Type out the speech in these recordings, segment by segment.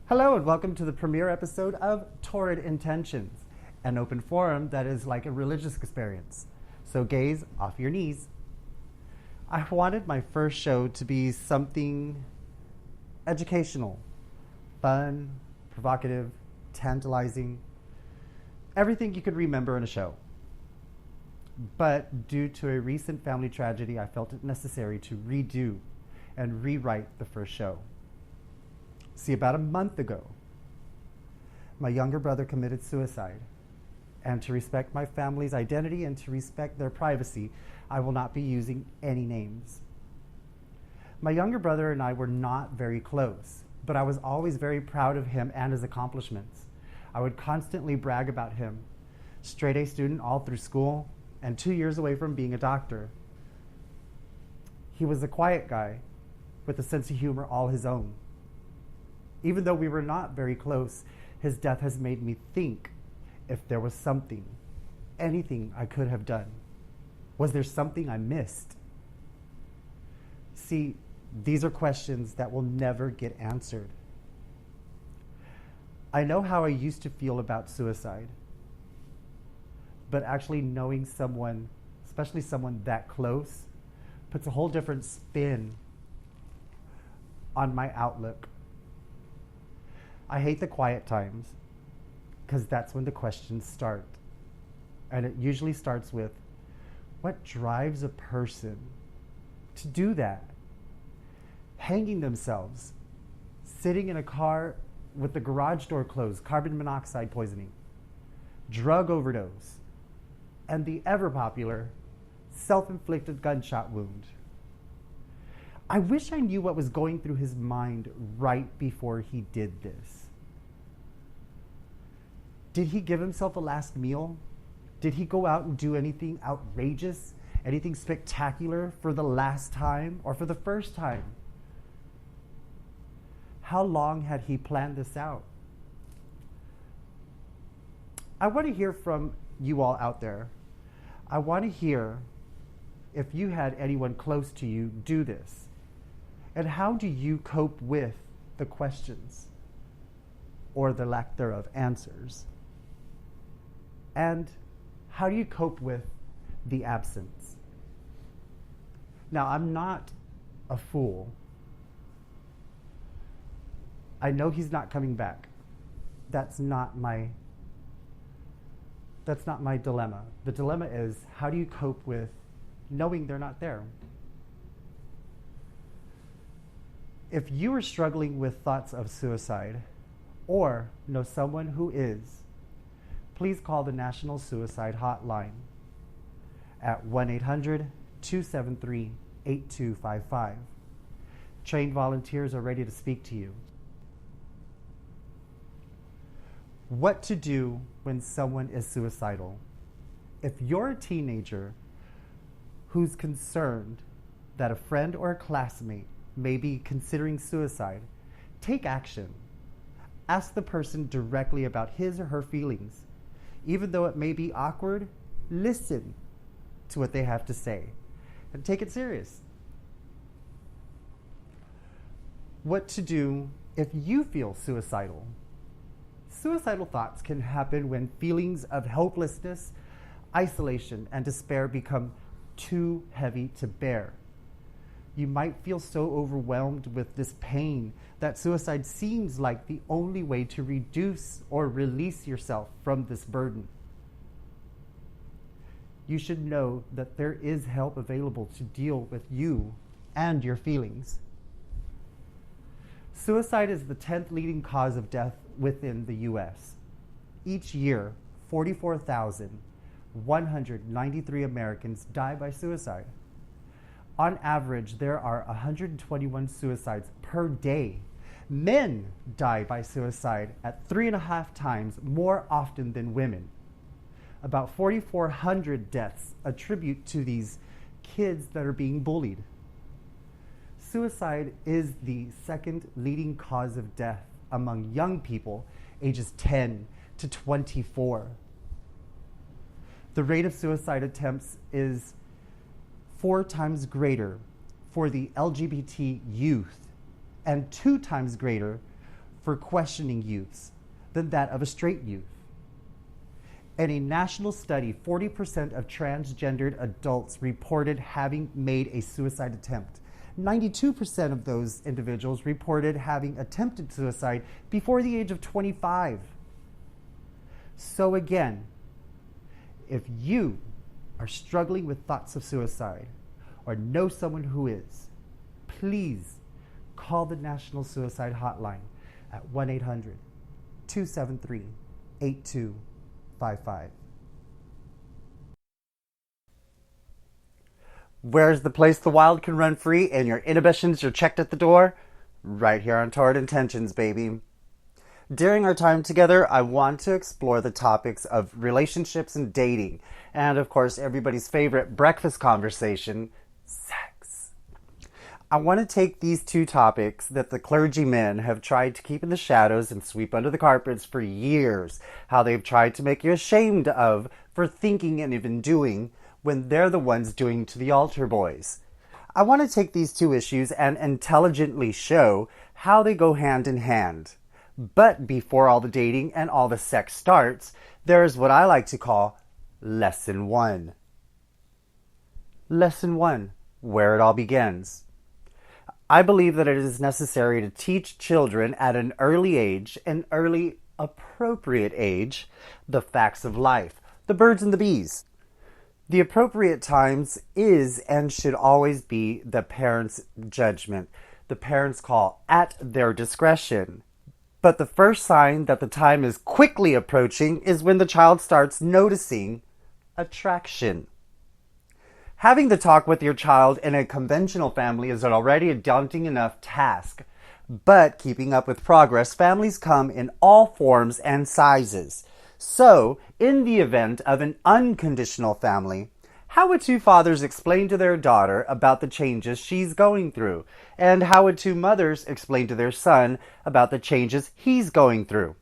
Hello and welcome to the premiere episode of Torrid Intentions, an open forum that is like a religious experience. So gaze off your knees. I wanted my first show to be something educational, fun, provocative, tantalizing, everything you could remember in a show. But due to a recent family tragedy, I felt it necessary to redo and rewrite the first show. See, about a month ago, my younger brother committed suicide. And to respect my family's identity and to respect their privacy, I will not be using any names. My younger brother and I were not very close, but I was always very proud of him and his accomplishments. I would constantly brag about him. Straight A student all through school and 2 years away from being a doctor. He was a quiet guy with a sense of humor all his own. Even though we were not very close, his death has made me think if there was something, anything I could have done. Was there something I missed? See, these are questions that will never get answered. I know how I used to feel about suicide, but actually knowing someone, especially someone that close, puts a whole different spin on my outlook. I hate the quiet times because that's when the questions start. And it usually starts with, what drives a person to do that? Hanging themselves, sitting in a car with the garage door closed, carbon monoxide poisoning, drug overdose, and the ever popular self-inflicted gunshot wound. I wish I knew what was going through his mind right before he did this. Did he give himself a last meal? Did he go out and do anything outrageous, anything spectacular for the last time or for the first time? How long had he planned this out? I want to hear from you all out there. I want to hear if you had anyone close to you do this. And how do you cope with the questions or the lack thereof answers? And how do you cope with the absence? Now, I'm not a fool. I know he's not coming back. That's not my dilemma. The dilemma is, how do you cope with knowing they're not there? If you are struggling with thoughts of suicide or know someone who is, please call the National Suicide Hotline at 1-800-273-8255. Trained volunteers are ready to speak to you. What to do when someone is suicidal? If you're a teenager who's concerned that a friend or a classmate may be considering suicide, take action. Ask the person directly about his or her feelings. Even though it may be awkward, listen to what they have to say and take it serious. What to do if you feel suicidal? Suicidal thoughts can happen when feelings of helplessness, isolation, and despair become too heavy to bear. You might feel so overwhelmed with this pain that suicide seems like the only way to reduce or release yourself from this burden. You should know that there is help available to deal with you and your feelings. Suicide is the 10th leading cause of death within the U.S. Each year, 44,193 Americans die by suicide. On average, there are 121 suicides per day. Men die by suicide at 3.5 times more often than women. About 4,400 deaths attribute to these kids that are being bullied. Suicide is the second leading cause of death among young people ages 10 to 24. The rate of suicide attempts is 4 times greater for the LGBT youth and 2 times greater for questioning youths than that of a straight youth. In a national study, 40% of transgendered adults reported having made a suicide attempt. 92% of those individuals reported having attempted suicide before the age of 25. So again, if you are struggling with thoughts of suicide or know someone who is, please call the National Suicide Hotline at 1-800-273-8255. Where's the place the wild can run free and your inhibitions are checked at the door? Right here on Torrid Intentions, baby. During our time together, I want to explore the topics of relationships and dating, and of course, everybody's favorite breakfast conversation, sex. I want to take these two topics that the clergymen have tried to keep in the shadows and sweep under the carpets for years, how they've tried to make you ashamed of for thinking and even doing when they're the ones doing to the altar boys. I want to take these two issues and intelligently show how they go hand in hand. But before all the dating and all the sex starts, there is what I like to call Lesson 1. Lesson 1, where it all begins. I believe that it is necessary to teach children at an early age, an early appropriate age, the facts of life, the birds and the bees. The appropriate times is and should always be the parents' judgment, the parents' call at their discretion. But the first sign that the time is quickly approaching is when the child starts noticing attraction. Having the talk with your child in a conventional family is already a daunting enough task. But keeping up with progress, families come in all forms and sizes. So, in the event of an unconditional family, how would two fathers explain to their daughter about the changes she's going through? And how would two mothers explain to their son about the changes he's going through?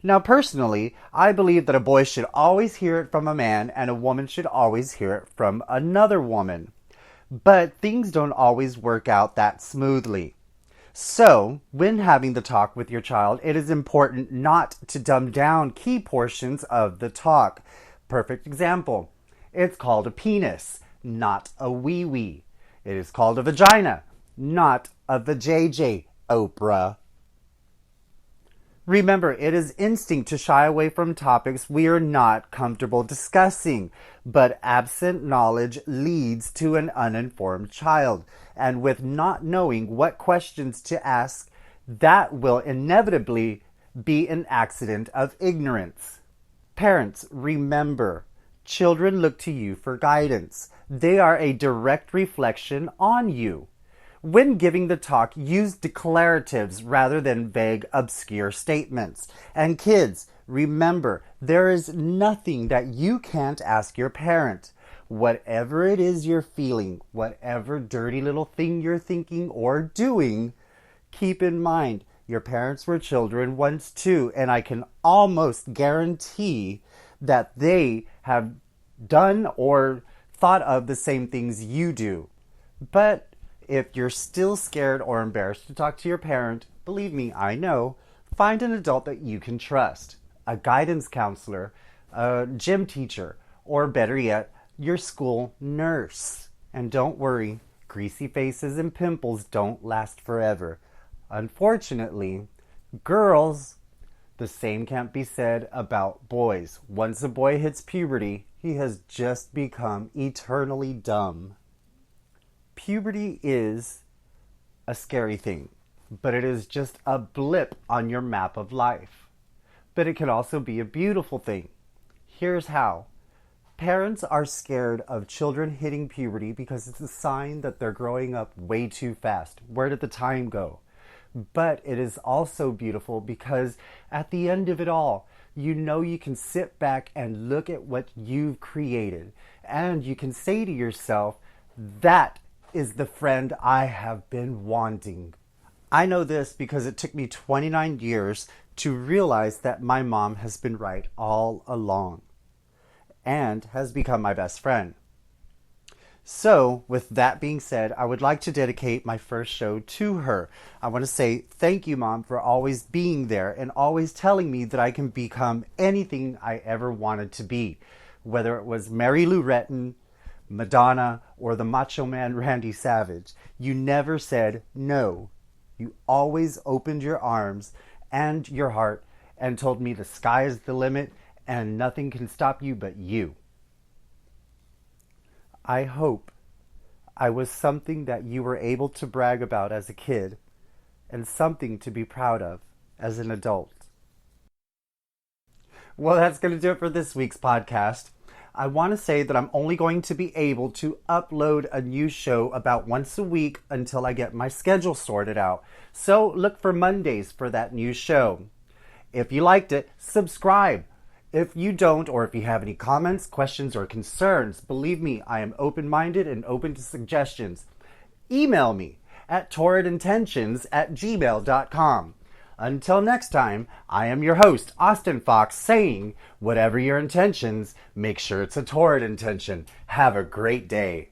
Now, personally, I believe that a boy should always hear it from a man and a woman should always hear it from another woman. But things don't always work out that smoothly. So, when having the talk with your child, it is important not to dumb down key portions of the talk. Perfect example. It's called a penis, not a wee-wee. It is called a vagina, not a vajayjay, Oprah. Remember, it is instinct to shy away from topics we are not comfortable discussing, but absent knowledge leads to an uninformed child, and with not knowing what questions to ask, that will inevitably be an accident of ignorance. Parents, remember, children look to you for guidance. They are a direct reflection on you. When giving the talk, use declaratives rather than vague, obscure statements. And kids, remember, there is nothing that you can't ask your parent. Whatever it is you're feeling, whatever dirty little thing you're thinking or doing, keep in mind, your parents were children once too, and I can almost guarantee that they have done or thought of the same things you do. But if you're still scared or embarrassed to talk to your parent, believe me, I know, find an adult that you can trust. A guidance counselor, a gym teacher, or better yet, your school nurse. And don't worry, greasy faces and pimples don't last forever. Unfortunately, girls, the same can't be said about boys. Once a boy hits puberty, he has just become eternally dumb. Puberty is a scary thing, but it is just a blip on your map of life. But it can also be a beautiful thing. Here's how. Parents are scared of children hitting puberty because it's a sign that they're growing up way too fast. Where did the time go? But it is also beautiful because at the end of it all, you know you can sit back and look at what you've created. And you can say to yourself, that is the friend I have been wanting. I know this because it took me 29 years to realize that my mom has been right all along and has become my best friend. So, with that being said, I would like to dedicate my first show to her. I want to say thank you, Mom, for always being there and always telling me that I can become anything I ever wanted to be. Whether it was Mary Lou Retton, Madonna, or the Macho Man Randy Savage, you never said no. You always opened your arms and your heart and told me the sky is the limit and nothing can stop you but you. I hope I was something that you were able to brag about as a kid and something to be proud of as an adult. Well, that's going to do it for this week's podcast. I want to say that I'm only going to be able to upload a new show about once a week until I get my schedule sorted out. So look for Mondays for that new show. If you liked it, subscribe. If you don't, or if you have any comments, questions, or concerns, believe me, I am open-minded and open to suggestions. Email me at torridintentions@gmail.com. Until next time, I am your host, Austin Fox, saying, whatever your intentions, make sure it's a torrid intention. Have a great day.